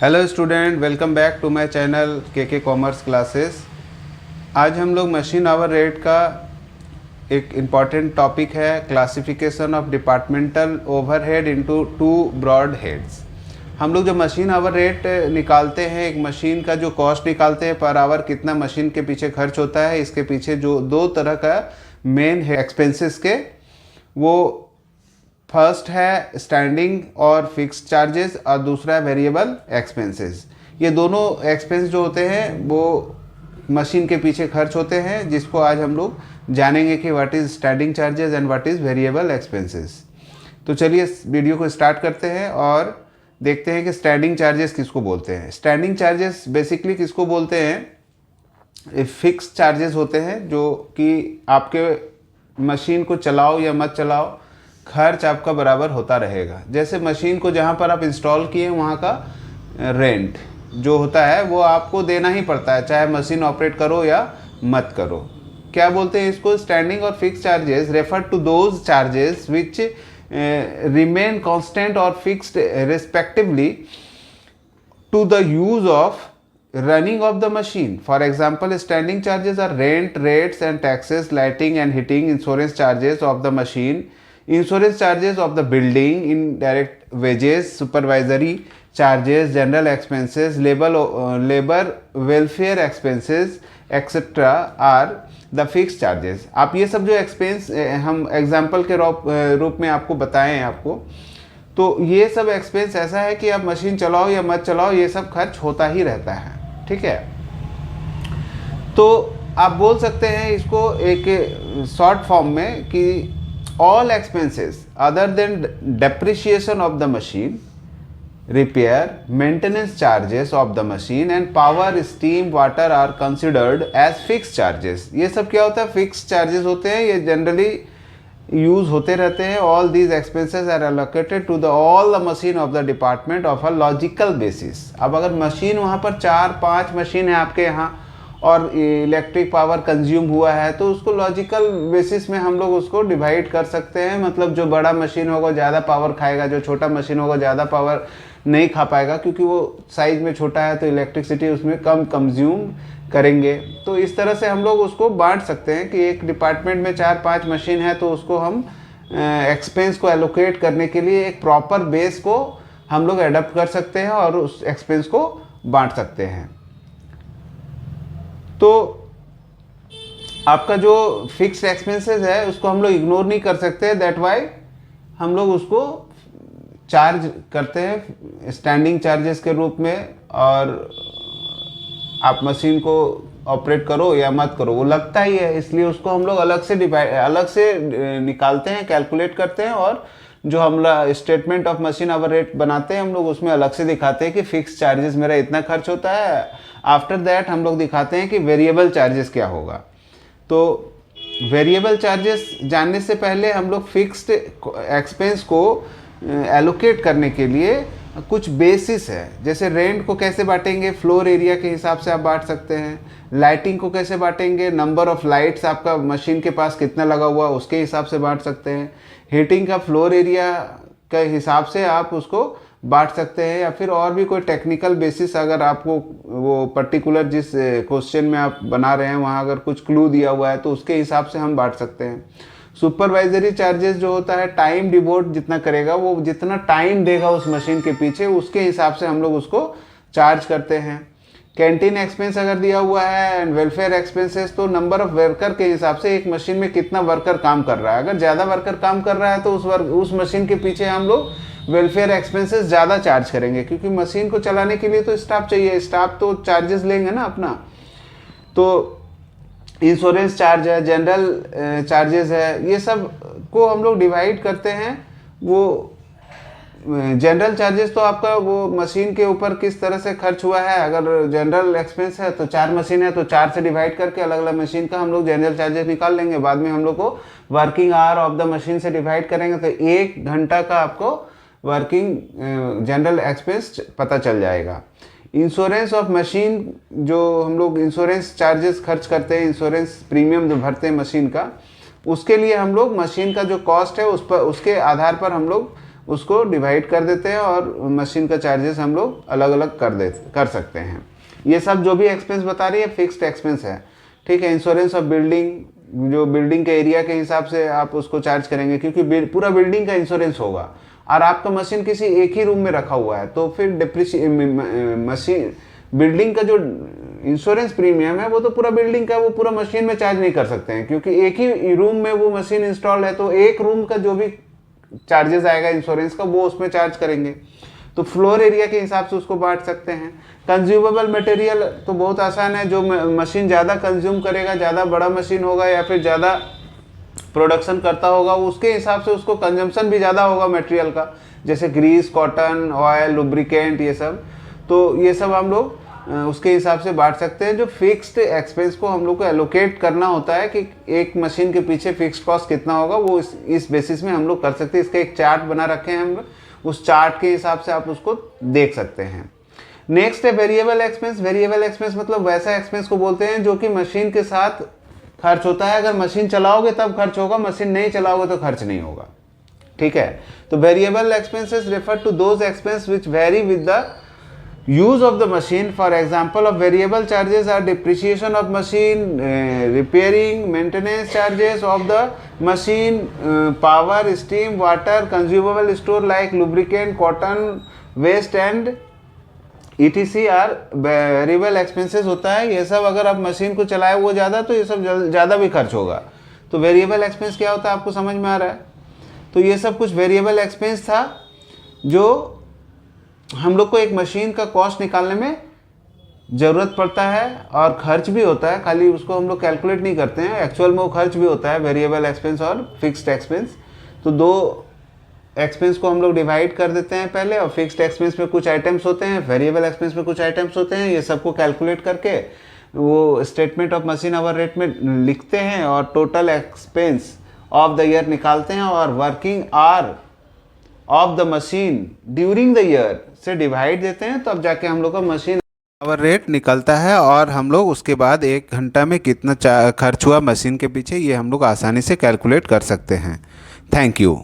Hello student, welcome back to my channel के commerce classes. आज हम लोग मशीन आवर रेट का एक इम्पॉर्टेंट टॉपिक है, classification of departmental overhead into two broad heads. हम लोग जो मशीन आवर रेट निकालते हैं, एक मशीन का जो कॉस्ट निकालते हैं पर आवर, कितना मशीन के पीछे खर्च होता है, इसके पीछे जो दो तरह का मेन है एक्सपेंसेस के, वो फर्स्ट है स्टैंडिंग और फिक्स्ड चार्जेस और दूसरा है वेरिएबल एक्सपेंसेस। ये दोनों एक्सपेंस जो होते हैं वो मशीन के पीछे खर्च होते हैं, जिसको आज हम लोग जानेंगे कि what is standing charges and what is variable expenses. तो चलिए इस वीडियो को स्टार्ट करते हैं और देखते हैं कि स्टैंडिंग चार्जेस किसको बोलते हैं। स्टैंडिंग चार्जेस बेसिकली किसको बोलते हैं? फिक्स चार्जेस होते हैं जो कि आपके मशीन को चलाओ या मत चलाओ, खर्च आपका बराबर होता रहेगा। जैसे मशीन को जहाँ पर आप इंस्टॉल किए वहाँ का रेंट जो होता है वो आपको देना ही पड़ता है, चाहे मशीन ऑपरेट करो या मत करो। क्या बोलते हैं इसको? स्टैंडिंग और fix charges refer to those charges which remain constant और fixed respectively to the use of running of the machine. For example, standing charges are rent, rates and taxes, lighting and heating, insurance charges of the machine, insurance charges of the building, indirect wages, supervisory charges, general expenses, labor welfare expenses, etc. are the fixed charges. आप ये सब जो expense हम example के रूप में आपको बताएं आपको, तो ये सब एक्सपेंस ऐसा है कि आप मशीन चलाओ या मत चलाओ, ये सब खर्च होता ही रहता है। ठीक है, तो आप बोल सकते हैं इसको एक शॉर्ट फॉर्म में कि all expenses other than depreciation of the machine, repair, maintenance charges of the machine and power, steam, water are considered as fix charges. ये सब क्या होता है? फिक्स चार्जेस होते हैं, ये जनरली यूज होते रहते हैं। All these expenses are allocated to the all the machine of the department of a logical basis. अब अगर मशीन वहाँ पर 4-5 मशीन है आपके यहाँ और इलेक्ट्रिक पावर कंज्यूम हुआ है, तो उसको लॉजिकल बेसिस में हम लोग उसको डिवाइड कर सकते हैं। मतलब जो बड़ा मशीन होगा ज़्यादा पावर खाएगा, जो छोटा मशीन होगा ज़्यादा पावर नहीं खा पाएगा, क्योंकि वो साइज में छोटा है तो इलेक्ट्रिसिटी उसमें कम कंज्यूम करेंगे। तो इस तरह से हम लोग उसको बांट सकते हैं कि एक डिपार्टमेंट में 4-5 मशीन है तो उसको हम एक्सपेंस को एलोकेट करने के लिए एक प्रॉपर बेस को हम लोग एडप्ट कर सकते हैं और उस एक्सपेंस को बांट सकते हैं। तो आपका जो फिक्स्ड एक्सपेंसेस है उसको हम लोग इग्नोर नहीं कर सकते, दैट वाई हम लोग उसको चार्ज करते हैं स्टैंडिंग चार्जेस के रूप में। और आप मशीन को ऑपरेट करो या मत करो, वो लगता ही है, इसलिए उसको हम लोग अलग से निकालते हैं, कैलकुलेट करते हैं। और जो हम statement of machine hour rate बनाते हैं हम लोग, उसमें अलग से दिखाते हैं कि फिक्स चार्जेस मेरा इतना खर्च होता है। आफ्टर दैट हम लोग दिखाते हैं कि वेरिएबल चार्जेस क्या होगा। तो वेरिएबल चार्जेस जानने से पहले हम लोग फिक्स्ड एक्सपेंस को एलोकेट करने के लिए कुछ बेसिस है। जैसे रेंट को कैसे बांटेंगे? फ्लोर एरिया के हिसाब से आप बांट सकते हैं। लाइटिंग को कैसे बांटेंगे? नंबर ऑफ लाइट्स आपका मशीन के पास कितना लगा हुआ उसके हिसाब से बांट सकते हैं। हीटिंग का फ्लोर एरिया के हिसाब से आप उसको बांट सकते हैं, या फिर और भी कोई टेक्निकल बेसिस अगर आपको वो पर्टिकुलर जिस क्वेश्चन में आप बना रहे हैं वहाँ अगर कुछ क्लू दिया हुआ है तो उसके हिसाब से हम बांट सकते हैं। सुपरवाइजरी चार्जेस जो होता है, टाइम डिवोट जितना करेगा, वो जितना टाइम देगा उस मशीन के पीछे, उसके हिसाब से हम लोग उसको चार्ज करते हैं। कैंटीन एक्सपेंस अगर दिया हुआ है एंड वेलफेयर एक्सपेंसेस, तो नंबर ऑफ वर्कर के हिसाब से एक मशीन में कितना वर्कर काम कर रहा है। अगर ज़्यादा वर्कर काम कर रहा है तो उस मशीन के पीछे हम लोग वेलफेयर एक्सपेंसेस ज़्यादा चार्ज करेंगे, क्योंकि मशीन को चलाने के लिए तो स्टाफ चाहिए, स्टाफ तो चार्जेस लेंगे ना अपना। तो इंश्योरेंस चार्ज है, जनरल चार्जेस है, ये सब को हम लोग डिवाइड करते हैं। वो जनरल चार्जेस तो आपका वो मशीन के ऊपर किस तरह से खर्च हुआ है। अगर जनरल एक्सपेंस है तो 4 मशीन है तो 4 से डिवाइड करके अलग अलग मशीन का हम लोग जनरल चार्जेस निकाल लेंगे। बाद में हम लोग को working hour of the machine से डिवाइड करेंगे तो 1 घंटा का आपको वर्किंग जनरल एक्सपेंस पता चल जाएगा। इंश्योरेंस ऑफ मशीन, जो हम लोग इंश्योरेंस चार्जेस खर्च करते हैं, इंश्योरेंस प्रीमियम जो भरते हैं मशीन का, उसके लिए हम लोग मशीन का जो कॉस्ट है उस पर, उसके आधार पर हम लोग उसको डिवाइड कर देते हैं और मशीन का चार्जेस हम लोग अलग अलग कर सकते हैं। ये सब जो भी एक्सपेंस बता रही है फिक्स्ड एक्सपेंस है, ठीक है। इंश्योरेंस ऑफ बिल्डिंग, जो बिल्डिंग के एरिया के हिसाब से आप उसको चार्ज करेंगे, क्योंकि पूरा बिल्डिंग का इंश्योरेंस होगा और आपका मशीन किसी एक ही रूम में रखा हुआ है, तो फिर मशीन बिल्डिंग का जो इंश्योरेंस प्रीमियम है वो तो पूरा बिल्डिंग का, वो पूरा मशीन में चार्ज नहीं कर सकते हैं, क्योंकि एक ही रूम में वो मशीन इंस्टॉल है, तो एक रूम का जो भी चार्जेस आएगा इंश्योरेंस का वो उसमें चार्ज करेंगे। तो फ्लोर एरिया के हिसाब से उसको बांट सकते हैं। कंज्यूमेबल मटेरियल तो बहुत आसान है, जो मशीन ज़्यादा कंज्यूम करेगा, ज़्यादा बड़ा मशीन होगा या फिर ज़्यादा प्रोडक्शन करता होगा, उसके हिसाब से उसको कंजम्पशन भी ज़्यादा होगा मटेरियल का, जैसे ग्रीस, कॉटन, ऑयल, लुब्रिकेंट, ये सब। तो ये सब हम लोग उसके हिसाब से बांट सकते हैं। जो फिक्स्ड एक्सपेंस को हम लोग को एलोकेट करना होता है कि एक मशीन के पीछे फिक्स्ड कॉस्ट कितना होगा, वो इस बेसिस में हम लोग कर सकते हैं। इसका एक चार्ट बना रखे हैं हम लोग, उस चार्ट के हिसाब से आप उसको देख सकते हैं। नेक्स्ट है वेरिएबल एक्सपेंस। वेरिएबल एक्सपेंस मतलब वैसा एक्सपेंस को बोलते हैं जो कि मशीन के साथ खर्च होता है। अगर मशीन चलाओगे तब खर्च होगा, मशीन नहीं चलाओगे तो खर्च नहीं होगा, ठीक है। तो variable expenses refer to those expense which vary with the use of the machine. For example of variable charges are depreciation of machine, repairing, maintenance charges of the machine, power, steam, water, consumable store like lubricant, cotton, waste and etc are variable expenses होता है। ये सब अगर आप machine को चलाए वो ज़्यादा, तो ये सब ज़्यादा भी खर्च होगा। तो वेरिएबल एक्सपेंस क्या होता है आपको समझ में आ रहा है। तो ये सब कुछ वेरिएबल एक्सपेंस था जो हम लोग को एक मशीन का कॉस्ट निकालने में ज़रूरत पड़ता है और खर्च भी होता है, खाली उसको हम लोग कैलकुलेट नहीं करते हैं, एक्चुअल में वो खर्च भी होता है, वेरिएबल एक्सपेंस और फिक्स्ड एक्सपेंस। तो दो एक्सपेंस को हम लोग डिवाइड कर देते हैं पहले, और फिक्स्ड एक्सपेंस में कुछ आइटम्स होते हैं, वेरिएबल एक्सपेंस में कुछ आइटम्स होते हैं। ये सबको कैलकुलेट करके वो statement of machine hour rate में लिखते हैं और total expense of the year निकालते हैं और working hour of the machine during the year से डिवाइड देते हैं। तो अब जाके हम लोग का मशीन आवर रेट निकलता है और हम लोग उसके बाद 1 घंटा में कितना खर्च हुआ मशीन के पीछे, ये हम लोग आसानी से कैलकुलेट कर सकते हैं। Thank you.